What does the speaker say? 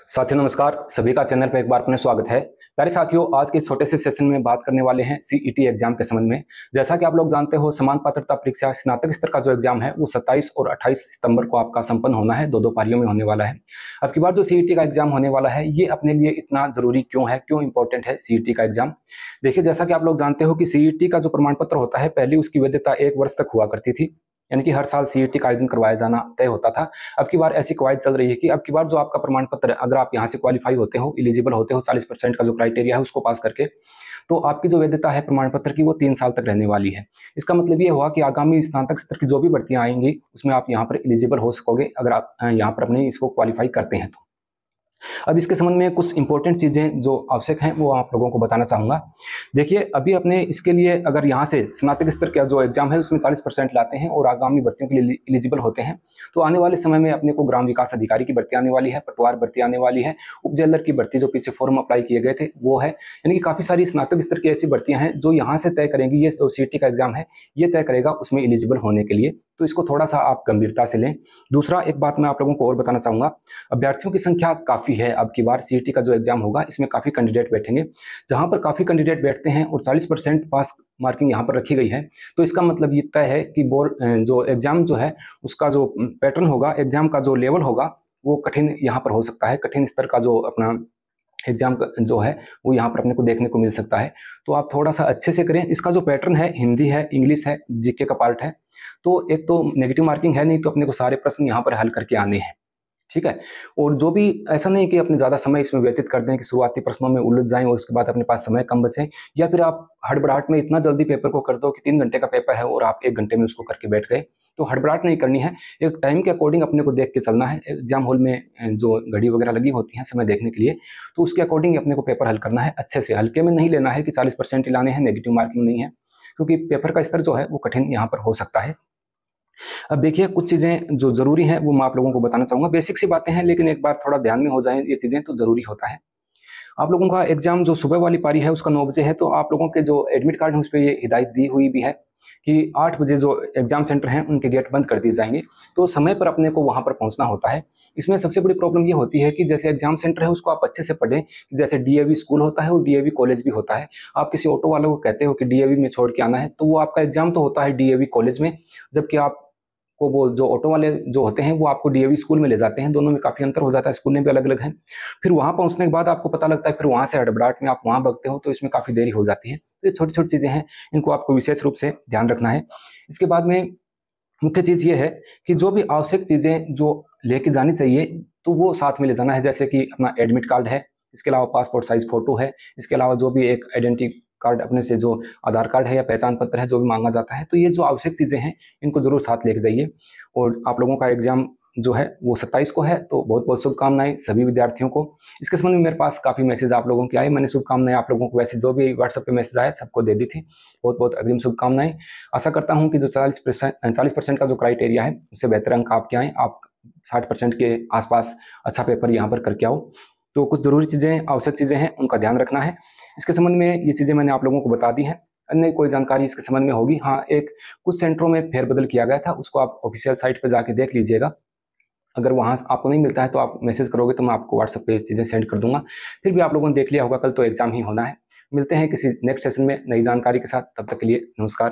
साथियों नमस्कार, सभी का चैनल पर एक बार पुनः स्वागत है। प्यारे साथियों, आज के छोटे से सेशन में बात करने वाले हैं सीईटी एग्जाम के संबंध में। जैसा कि आप लोग जानते हो, समान पात्रता परीक्षा स्नातक स्तर का जो एग्जाम है वो 27 और 28 सितंबर को आपका संपन्न होना है, दो पारियों में होने वाला है। अब की बार जो सीईटी का एग्जाम होने वाला है, ये अपने लिए इतना जरूरी क्यों है, क्यों इंपॉर्टेंट है सीईटी का एग्जाम। देखिए, जैसा कि आप लोग जानते हो कि सीईटी का जो प्रमाण पत्र होता है, पहले उसकी वैधता 1 वर्ष तक हुआ करती थी, यानी कि हर साल सीईटी का आयोजन करवाया जाना तय होता था। अब की बार ऐसी कवायद चल रही है कि अब की बार जो आपका प्रमाण पत्र, अगर आप यहाँ से क्वालिफाई होते हो, एलिजिबल होते हो 40% का जो क्राइटेरिया है उसको पास करके, तो आपकी जो वैधता है प्रमाण पत्र की वो 3 साल तक रहने वाली है। इसका मतलब ये हुआ कि आगामी स्नातक स्तर की जो भी भर्तियां आएंगी उसमें आप यहाँ पर एलिजिबल हो सकोगे, अगर आप यहाँ पर अपने इसको क्वालिफाई करते हैं तो। अब इसके संबंध में कुछ इंपॉर्टेंट चीजें जो आवश्यक हैं वो आप लोगों को बताना चाहूंगा। देखिए, अभी अपने इसके लिए अगर यहाँ से स्नातक स्तर का जो एग्जाम है उसमें 40% लाते हैं और आगामी भर्तियों के लिए एलिजिबल होते हैं, तो आने वाले समय में अपने को ग्राम विकास अधिकारी की भर्ती आने वाली है, पटवार भर्ती आने वाली है, उप जेलर की भर्ती जो पीछे फॉर्म अप्लाई किए गए थे वो है, यानी कि काफी सारी स्नातक स्तर की ऐसी भर्तियां हैं जो यहाँ से तय करेंगी, ये सीईटी का एग्जाम है ये तय करेगा उसमें एलिजिबल होने के लिए। तो इसको थोड़ा सा आप गंभीरता से लें। दूसरा, एक बात मैं आप लोगों को और बताना चाहूंगा, अभ्यर्थियों की संख्या काफी है। अब की बार सीईटी का जो एग्जाम होगा इसमें काफी कैंडिडेट बैठेंगे। जहां पर काफी कैंडिडेट बैठते हैं और 40% पास मार्किंग यहाँ पर रखी गई है, तो इसका मतलब ये तय है कि बोर्ड जो एग्जाम जो है उसका जो पैटर्न होगा, एग्जाम का जो लेवल होगा वो कठिन यहाँ पर हो सकता है। कठिन स्तर का जो अपना एग्जाम जो है वो यहाँ पर अपने को देखने को मिल सकता है। तो आप थोड़ा सा अच्छे से करें। इसका जो पैटर्न है, हिंदी है, इंग्लिश है, जीके का पार्ट है, तो एक तो नेगेटिव मार्किंग है नहीं, तो अपने को सारे प्रश्न यहाँ पर हल करके आने हैं, ठीक है। और जो भी ऐसा नहीं कि अपने ज्यादा समय इसमें व्यतीत कर दें कि शुरुआती प्रश्नों में उलझ जाएं और उसके बाद अपने पास समय कम बचे, या फिर आप हड़बड़ाहट में इतना जल्दी पेपर को कर दो कि 3 घंटे का पेपर है और आप 1 घंटे में उसको करके बैठ गए। तो हड़बड़ाहट नहीं करनी है, एक टाइम के अकॉर्डिंग अपने को देख के चलना है। एग्जाम हॉल में जो घड़ी वगैरह लगी होती है समय देखने के लिए, तो उसके अकॉर्डिंग अपने को पेपर हल करना है। अच्छे से हल्के में नहीं लेना है कि 40% ही लाने हैं, नेगेटिव मार्किंग नहीं है, क्योंकि पेपर का स्तर जो है वो कठिन यहाँ पर हो सकता है। अब देखिए, कुछ चीजें जो जरूरी हैं वो मैं आप लोगों को बताना चाहूंगा। बेसिक सी बातें हैं, लेकिन एक बार थोड़ा ध्यान में हो जाए ये चीजें तो जरूरी होता है। आप लोगों का एग्जाम जो सुबह वाली पारी है उसका 9 बजे है, तो आप लोगों के जो एडमिट कार्ड है उस पर ये हिदायत दी हुई भी है कि 8 बजे जो एग्जाम सेंटर हैं उनके गेट बंद कर दिए जाएंगे, तो समय पर अपने को वहां पर पहुंचना होता है। इसमें सबसे बड़ी प्रॉब्लम ये होती है कि जैसे एग्जाम सेंटर है उसको आप अच्छे से पढ़ें, जैसे डीएवी स्कूल होता है और डीएवी कॉलेज भी होता है। आप किसी ऑटो वालों को कहते हो कि डीएवी में छोड़ के आना है, तो वो आपका एग्जाम तो होता है डीएवी कॉलेज में, जबकि आप को वो जो ऑटो वाले जो होते हैं वो आपको डीएवी स्कूल में ले जाते हैं। दोनों में काफी अंतर हो जाता है, स्कूलें भी अलग अलग हैं। फिर वहां पहुंचने के बाद आपको पता लगता है, फिर वहां से हड़बड़ाहट में आप वहां भगते हो, तो इसमें काफी देरी हो जाती है। तो ये छोटी छोटी चीजें हैं, इनको आपको विशेष रूप से ध्यान रखना है। इसके बाद में मुख्य चीज ये है कि जो भी आवश्यक चीजें जो लेके जानी चाहिए तो वो साथ में ले जाना है, जैसे कि अपना एडमिट कार्ड है, इसके अलावा पासपोर्ट साइज फोटो है, इसके अलावा जो भी एक आइडेंटिटी कार्ड अपने से जो आधार कार्ड है या पहचान पत्र है जो भी मांगा जाता है, तो ये जो आवश्यक चीजें हैं इनको जरूर साथ लेके जाइए। और आप लोगों का एग्जाम जो है वो 27 को है, तो बहुत बहुत शुभकामनाएं सभी विद्यार्थियों को। इसके संबंध में मेरे पास काफी मैसेज आप लोगों के आए, मैंने शुभकामनाएं आप लोगों को वैसे जो भी व्हाट्सएप पे मैसेज आए सबको दे दी थी। बहुत बहुत अग्रिम शुभकामनाएं। आशा करता हूं कि जो 40% का जो क्राइटेरिया है उससे बेहतर अंक आपके आए, आप 60% के आसपास अच्छा पेपर यहाँ पर करके आओ। तो कुछ जरूरी चीजें, आवश्यक चीजें हैं, उनका ध्यान रखना है। इसके संबंध में ये चीजें मैंने आप लोगों को बता दी हैं। अन्य कोई जानकारी इसके संबंध में होगी, हाँ, एक कुछ सेंटरों में फेरबदल किया गया था, उसको आप ऑफिशियल साइट पर जाके देख लीजिएगा। अगर वहां आपको नहीं मिलता है तो आप मैसेज करोगे तो मैं आपको व्हाट्सएप पे चीजें सेंड कर दूंगा। फिर भी आप लोगों ने देख लिया होगा, कल तो एग्जाम ही होना है। मिलते हैं किसी नेक्स्ट सेशन में नई जानकारी के साथ, तब तक के लिए नमस्कार।